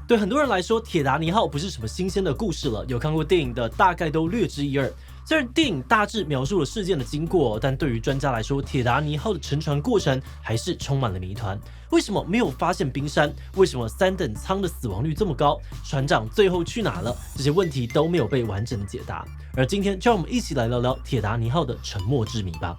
对很多人来说，铁达尼号不是什么新鲜的故事了，有看过电影的大概都略知一二。虽然电影大致描述了事件的经过，但对于专家来说，铁达尼号的沉船过程还是充满了谜团。为什么没有发现冰山？为什么3等舱的死亡率这么高？船长最后去哪了？这些问题都没有被完整的解答。而今天就让我们一起来聊聊铁达尼号的沉没之谜吧。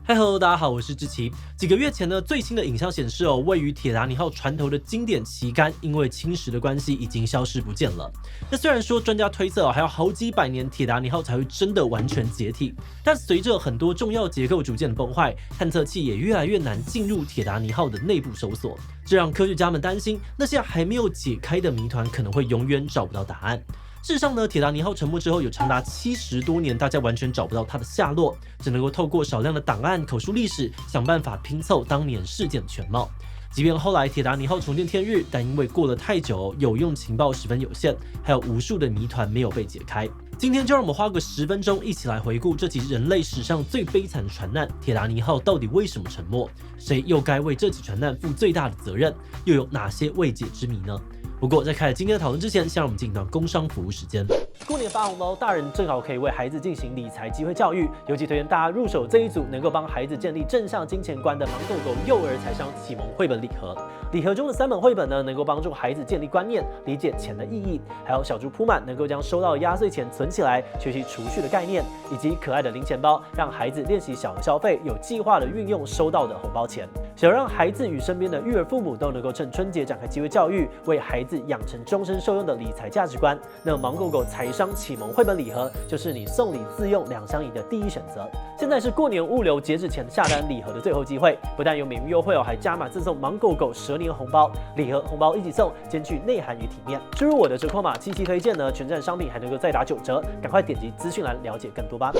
Hello， 大家好，我是志奇。几个月前呢，最新的影像显示位于铁达尼号船头的经典旗杆因为侵蚀的关系已经消失不见了。那虽然说专家推测还要好几百年铁达尼号才会真的完全解体，但随着很多重要结构逐渐的崩坏，探测器也越来越难进入铁达尼号的内部搜索，这让科学家们担心那些还没有解开的谜团可能会永远找不到答案。事实上呢，铁达尼号沉没之后有长达70多年，大家完全找不到它的下落，只能够透过少量的档案、口述历史，想办法拼凑当年事件的全貌。即便后来铁达尼号重见天日，但因为过了太久，有用情报十分有限，还有无数的谜团没有被解开。今天就让我们花个10分钟，一起来回顾这起人类史上最悲惨的船难——铁达尼号到底为什么沉没？谁又该为这起船难负最大的责任？又有哪些未解之谜呢？不过，在开始今天的讨论之前，先让我们进一段工商服务时间。过年发红包，大人正好可以为孩子进行理财机会教育，尤其推荐大家入手这一组能够帮孩子建立正向金钱观的芒狗狗幼儿财商启蒙绘本礼盒。礼盒中的3本绘本呢，能够帮助孩子建立观念，理解钱的意义，还有小猪铺满能够将收到的压岁钱存起来，学习储蓄的概念，以及可爱的零钱包，让孩子练习小额消费，有计划的运用收到的红包钱。想让孩子与身边的育儿父母都能够趁春节展开机会教育，为孩子养成终身受用的理财价值观，那芒狗狗财商启蒙绘本礼盒就是你送礼自用2相宜的第一选择。现在是过年物流截止前下单礼盒的最后机会，不但有免运优惠还加码赠送芒狗狗蛇年红包，礼盒红包一起送，兼具内涵与体面。输入我的折扣码77推荐呢，全站商品还能够再打9折，赶快点击资讯栏了解更多吧。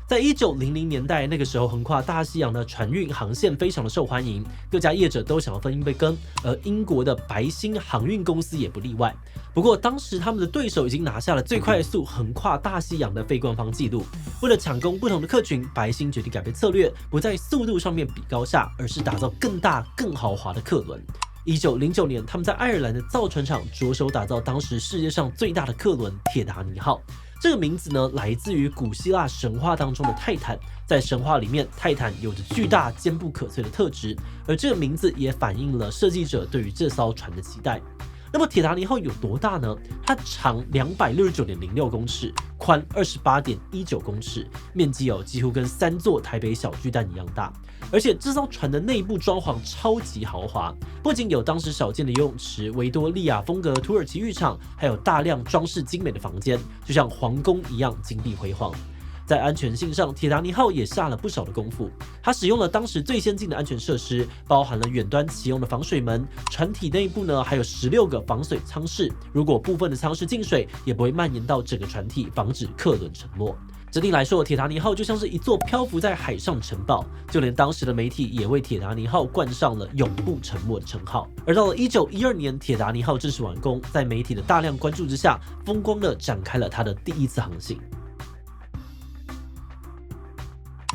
在1900年代，那个时候横跨大西洋的船运航线非常的受欢迎，各家业者都想要分一杯羹，而英国的白星航运公司也不例外。不过当时他们的对手已经拿下了最快速横跨大西洋的非官方纪录。为了抢攻不同的客群，白星决定改变策略，不在速度上面比高下，而是打造更大更豪华的客轮。1909年，他们在爱尔兰的造船厂着手打造当时世界上最大的客轮铁达尼号。这个名字呢，来自于古希腊神话当中的泰坦。在神话里面，泰坦有着巨大、坚不可摧的特质，而这个名字也反映了设计者对于这艘船的期待。那么铁达尼号有多大呢？它长269.06公尺，宽28.19公尺，面积几乎跟3座台北小巨蛋一样大。而且这艘船的内部装潢超级豪华，不仅有当时少见的游泳池、维多利亚风格土耳其浴场，还有大量装饰精美的房间，就像皇宫一样金碧辉煌。在安全性上，铁达尼号也下了不少的功夫。它使用了当时最先进的安全设施，包含了远端启用的防水门，船体内部呢还有16个防水舱室，如果部分的舱室进水，也不会蔓延到整个船体，防止客轮沉没。整体来说，铁达尼号就像是一座漂浮在海上的城堡，就连当时的媒体也为铁达尼号冠上了永不沉没的称号。而到了1912年，铁达尼号正式完工，在媒体的大量关注之下，风光地展开了它的第一次航行。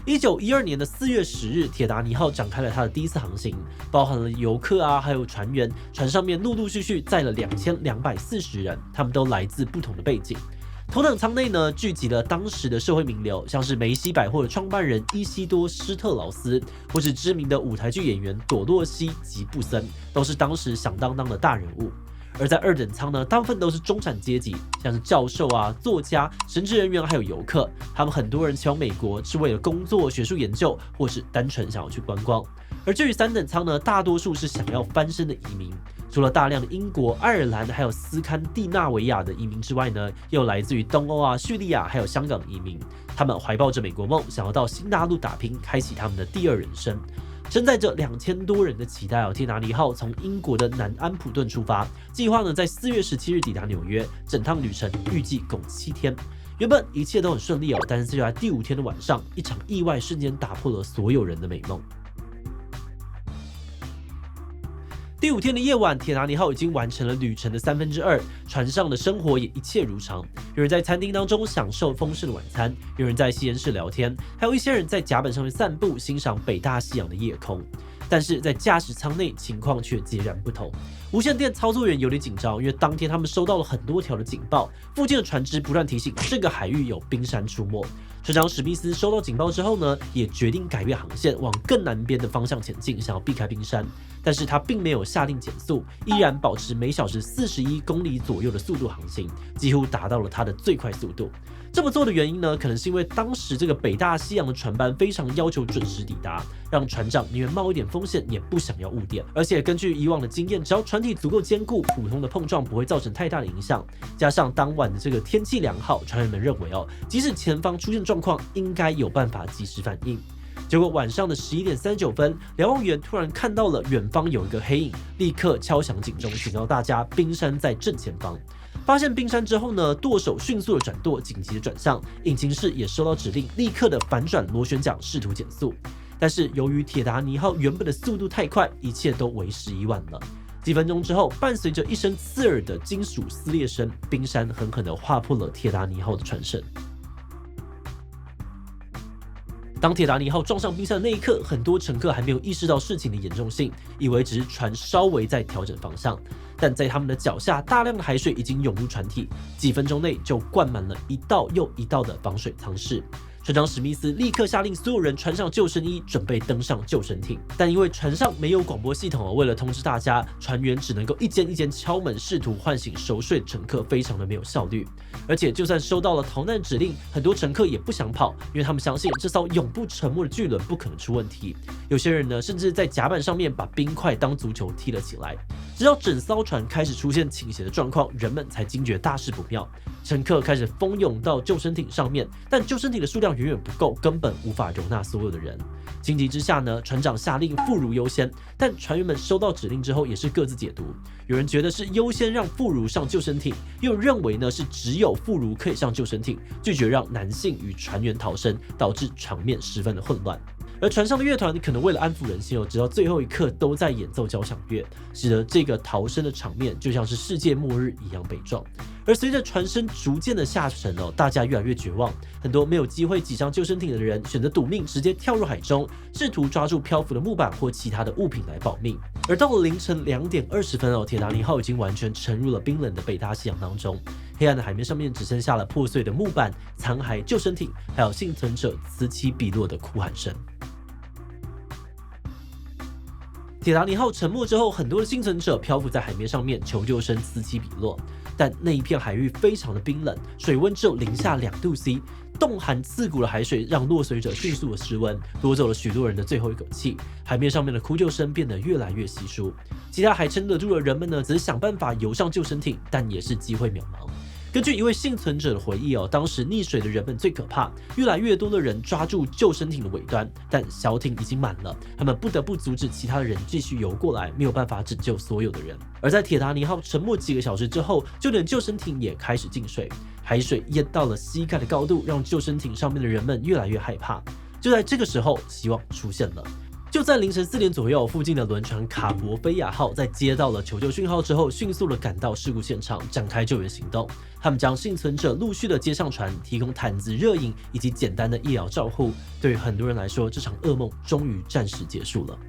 1912年的4月10日，铁达尼号展开了它的第一次航行，包含了游客还有船员，船上面陆陆续续载了2240人，他们都来自不同的背景。头等舱内呢，聚集了当时的社会名流，像是梅西百货的创办人伊西多·施特劳斯，或是知名的舞台剧演员朵洛西·吉布森，都是当时响当当的大人物。而在2等舱呢，大部分都是中产阶级，像是教授作家、神职人员还有游客。他们很多人前往美国是为了工作、学术研究，或是单纯想要去观光。而至于3等舱呢，大多数是想要翻身的移民。除了大量的英国、爱尔兰还有斯堪的纳维亚的移民之外呢，又来自于东欧叙利亚还有香港的移民。他们怀抱着美国梦，想要到新大陆打拼，开启他们的第二人生。承载着2000多人的期待铁达尼号从英国的南安普顿出发，计划呢在4月17日抵达纽约，整趟旅程预计共7天。原本一切都很顺利但是就在第5天的晚上，一场意外瞬间打破了所有人的美梦。第5天的夜晚，铁达尼号已经完成了旅程的2/3，船上的生活也一切如常。有人在餐厅当中享受丰盛的晚餐，有人在吸烟室聊天，还有一些人在甲板上面散步，欣赏北大西洋的夜空。但是在驾驶舱内，情况却截然不同。无线电操作员有点紧张，因为当天他们收到了很多条的警报，附近的船只不断提醒这个海域有冰山出没。船长史密斯收到警报之后呢，也决定改变航线，往更南边的方向前进，想要避开冰山。但是他并没有下令减速，依然保持每小时41公里左右的速度航行，几乎达到了他的最快速度。这么做的原因呢，可能是因为当时这个北大西洋的船班非常要求准时抵达，让船长宁愿冒一点风险，也不想要误点。而且根据以往的经验，只要船体足够坚固，普通的碰撞不会造成太大的影响。加上当晚的这个天气良好，船员们认为即使前方出现状况，应该有办法及时反应。结果晚上的11点39分，瞭望员突然看到了远方有一个黑影，立刻敲响警钟，警告大家冰山在正前方。发现冰山之后呢，舵手迅速的转舵，紧急的转向，引擎室也收到指令，立刻的反转螺旋桨，试图减速。但是由于铁达尼号原本的速度太快，一切都为时已晚了。几分钟之后，伴随着一声刺耳的金属撕裂声，冰山狠狠地划破了铁达尼号的船身。当铁达尼号撞上冰山的那一刻，很多乘客还没有意识到事情的严重性，以为只是船稍微在调整方向。但在他们的脚下，大量的海水已经涌入船体，几分钟内就灌满了一道又一道的防水舱室。船长史密斯立刻下令所有人穿上救生衣，准备登上救生艇。但因为船上没有广播系统，为了通知大家，船员只能够一间一间敲门，试图唤醒熟睡的乘客，非常的没有效率。而且就算收到了逃难指令，很多乘客也不想跑，因为他们相信这艘永不沉没的巨轮不可能出问题。有些人呢，甚至在甲板上面把冰块当足球踢了起来。直到整艘船开始出现倾斜的状况，人们才惊觉大事不妙。乘客开始蜂拥到救生艇上面，但救生艇的数量远远不够，根本无法容纳所有的人。情急之下呢，船长下令妇孺优先，但船员们收到指令之后也是各自解读。有人觉得是优先让妇孺上救生艇，又认为呢是只有妇孺可以上救生艇，拒绝让男性与船员逃生，导致场面十分的混乱。而船上的乐团可能为了安抚人心直到最后一刻都在演奏交响乐，使得这个逃生的场面就像是世界末日一样悲壮。而随着船身逐渐的下沉大家越来越绝望，很多没有机会挤上救生艇的人选择赌命，直接跳入海中，试图抓住漂浮的木板或其他的物品来保命。而到了凌晨2点20分铁达尼号已经完全沉入了冰冷的北大西洋当中。黑暗的海面上面只剩下了破碎的木板、残骸、救生艇，还有幸存者此起彼落的哭喊声。铁达尼号沉没之后，很多的幸存者漂浮在海面上面，求救声此起彼落。但那一片海域非常的冰冷，水温只有零下2度C，冻寒刺骨的海水让落水者迅速的失温，夺走了许多人的最后一口气。海面上面的哭救声变得越来越稀疏，其他还撑得住的人们呢，则是想办法游上救生艇，但也是机会渺茫。根据一位幸存者的回忆当时溺水的人们最可怕，越来越多的人抓住救生艇的尾端，但小艇已经满了，他们不得不阻止其他的人继续游过来，没有办法拯救所有的人。而在铁达尼号沉没几个小时之后，就连救生艇也开始进水，海水淹到了膝盖的高度，让救生艇上面的人们越来越害怕。就在这个时候，希望出现了。就在凌晨4点左右，附近的轮船卡博菲亚号在接到了求救讯号之后，迅速的赶到事故现场，展开救援行动。他们将幸存者陆续的接上船，提供毯子、热饮以及简单的医疗照护。对于很多人来说，这场噩梦终于暂时结束了。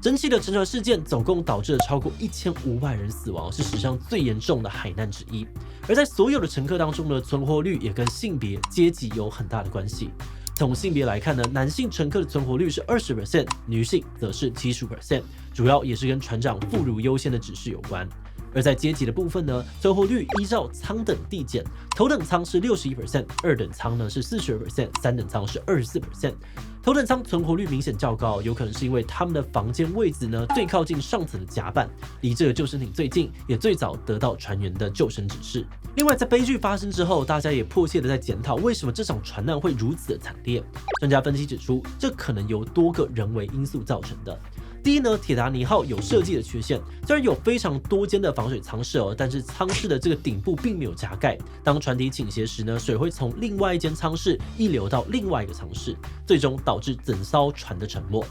整起的沉船事件总共导致了超过1500人死亡，是史上最严重的海难之一。而在所有的乘客当中呢，存活率也跟性别、阶级有很大的关系。从性别来看呢，男性乘客的存活率是20%，女性则是75%，主要也是跟船长妇孺优先的指示有关。而在阶级的部分呢，存活率依照舱等递减，头等舱是61%，二等舱呢是42%，三等舱是24%。头等舱存活率明显较高，有可能是因为他们的房间位置呢最靠近上层的甲板，离这个救生艇最近，也最早得到船员的救生指示。另外，在悲剧发生之后，大家也迫切的在检讨为什么这场船难会如此的惨烈。专家分析指出，这可能由多个人为因素造成的。第一呢，铁达尼号有设计的缺陷，虽然有非常多间的防水舱室但是舱室的这个顶部并没有加盖。当船体倾斜时呢，水会从另外一间舱室溢流到另外一个舱室，最终导致整艘船的沉没。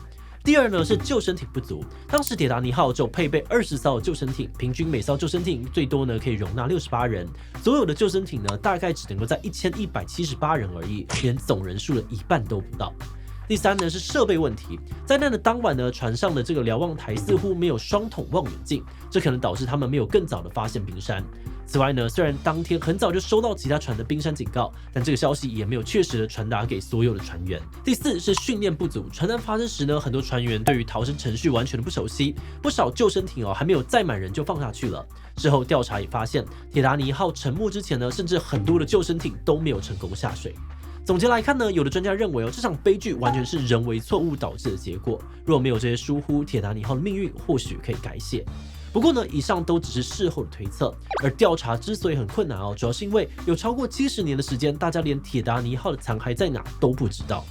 第二呢是救生艇不足，当时铁达尼号只有配备20艘救生艇，平均每艘救生艇最多呢可以容纳68人，所有的救生艇呢大概只能够在1178人而已，连总人数的一半都不到。第三呢是设备问题，灾难的当晚呢，船上的这个瞭望台似乎没有双筒望远镜，这可能导致他们没有更早的发现冰山。此外呢，虽然当天很早就收到其他船的冰山警告，但这个消息也没有确实的传达给所有的船员。第四是训练不足，船难发生时呢，很多船员对于逃生程序完全的不熟悉，不少救生艇还没有载满人就放下去了。之后调查也发现，铁达尼号沉没之前呢，甚至很多的救生艇都没有成功下水。总结来看呢，有的专家认为这场悲剧完全是人为错误导致的结果。若没有这些疏忽，铁达尼号的命运或许可以改写。不过呢，以上都只是事后的推测，而调查之所以很困难主要是因为有超过70年的时间，大家连铁达尼号的残骸在哪都不知道。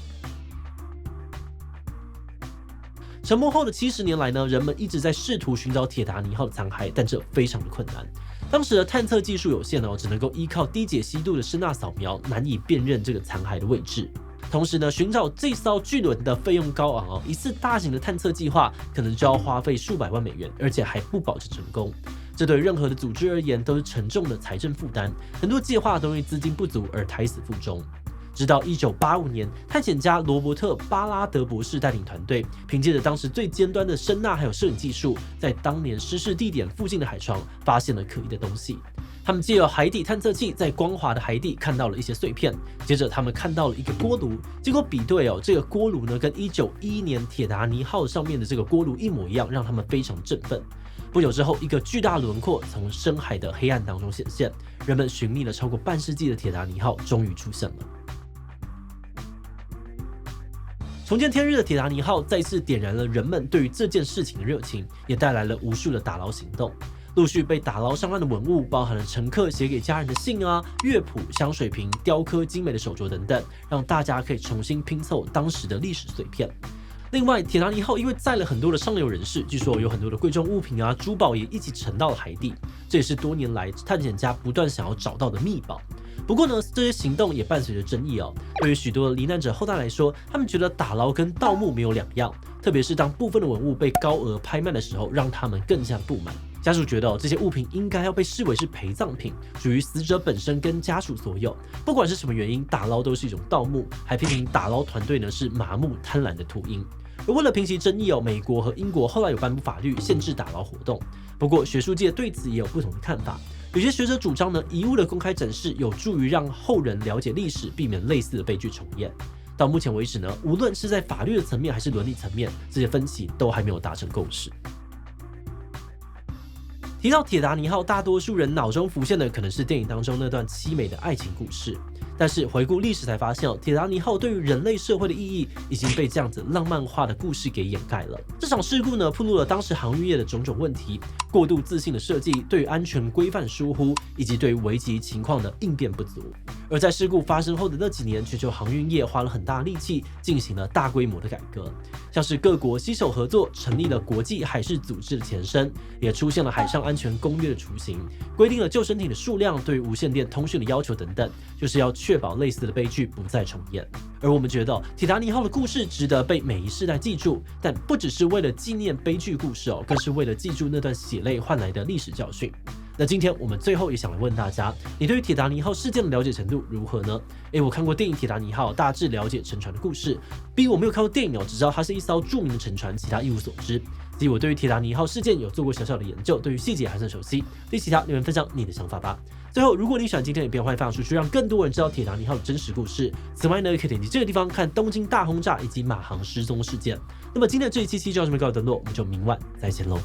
沉没后的70年来呢，人们一直在试图寻找铁达尼号的残骸，但这非常的困难。当时的探测技术有限只能够依靠低解析度的声呐扫描，难以辨认这个残骸的位置。同时呢，寻找这艘巨轮的费用高昂一次大型的探测计划可能就要花费数百万美元，而且还不保证成功。这对任何的组织而言都是沉重的财政负担，很多计划都因为资金不足而胎死腹中。直到1985年，探险家罗伯特·巴拉德博士带领团队，凭借着当时最尖端的声呐还有摄影技术，在当年失事地点附近的海床发现了可疑的东西。他们借由海底探测器在光滑的海底看到了一些碎片，接着他们看到了一个锅炉，经过比对这个锅炉呢跟1911年铁达尼号上面的这个锅炉一模一样，让他们非常振奋。不久之后，一个巨大轮廓从深海的黑暗当中显现，人们寻觅了超过半世纪的铁达尼号终于出现了。重见天日的铁达尼号再次点燃了人们对于这件事情的热情，也带来了无数的打捞行动。陆续被打捞上岸的文物包含了乘客写给家人的信乐谱、香水瓶、雕刻精美的手镯等等，让大家可以重新拼凑当时的历史碎片。另外，铁达尼号因为载了很多的上流人士，据说有很多的贵重物品珠宝也一起沉到了海底，这也是多年来探险家不断想要找到的秘宝。不过呢，这些行动也伴随着争议对于许多罹难者后代来说，他们觉得打捞跟盗墓没有两样，特别是当部分的文物被高额拍卖的时候，让他们更加不满。家属觉得这些物品应该要被视为是陪葬品，属于死者本身跟家属所有。不管是什么原因，打捞都是一种盗墓，还批评打捞团队呢是麻木贪婪的秃鹰。而为了平息争议美国和英国后来有颁布法律限制打捞活动。不过学术界对此也有不同的看法。有些学者主张呢，遗物的公开展示有助于让后人了解历史，避免类似的悲剧重演。到目前为止呢，无论是在法律的层面还是伦理层面，这些分歧都还没有达成共识。提到铁达尼号，大多数人脑中浮现的可能是电影当中那段凄美的爱情故事。但是回顾历史才发现铁达尼号对于人类社会的意义已经被这样子浪漫化的故事给掩盖了。这场事故呢，暴露了当时航运业的种种问题，过度自信的设计，对于安全规范疏忽，以及对于危急情况的应变不足。而在事故发生后的那几年，全球航运业花了很大力气进行了大规模的改革，像是各国携手合作，成立了国际海事组织的前身，也出现了海上安全公约的雏形，规定了救生艇的数量，对于无线电通讯的要求等等，就是要确保类似的悲剧不再重演。而我们觉得铁达尼号的故事值得被每一世代记住，但不只是为了纪念悲剧故事更是为了记住那段血泪换来的历史教训。那今天我们最后也想来问大家，你对于铁达尼号事件的了解程度如何呢？我看过电影《铁达尼号》，大致了解沉船的故事。B 我没有看过电影只知道它是一艘著名的沉船，其他一无所知。C 我对于铁达尼号事件有做过小小的研究，对于细节还算熟悉。对其他留言分享你的想法吧。最后，如果你喜欢今天的影片，欢迎分享出去，让更多人知道铁达尼号的真实故事。此外呢，可以点击这个地方看东京大轰炸以及马航失踪事件。那么今天的这一期就到这边告一段落，我们就明晚再见喽。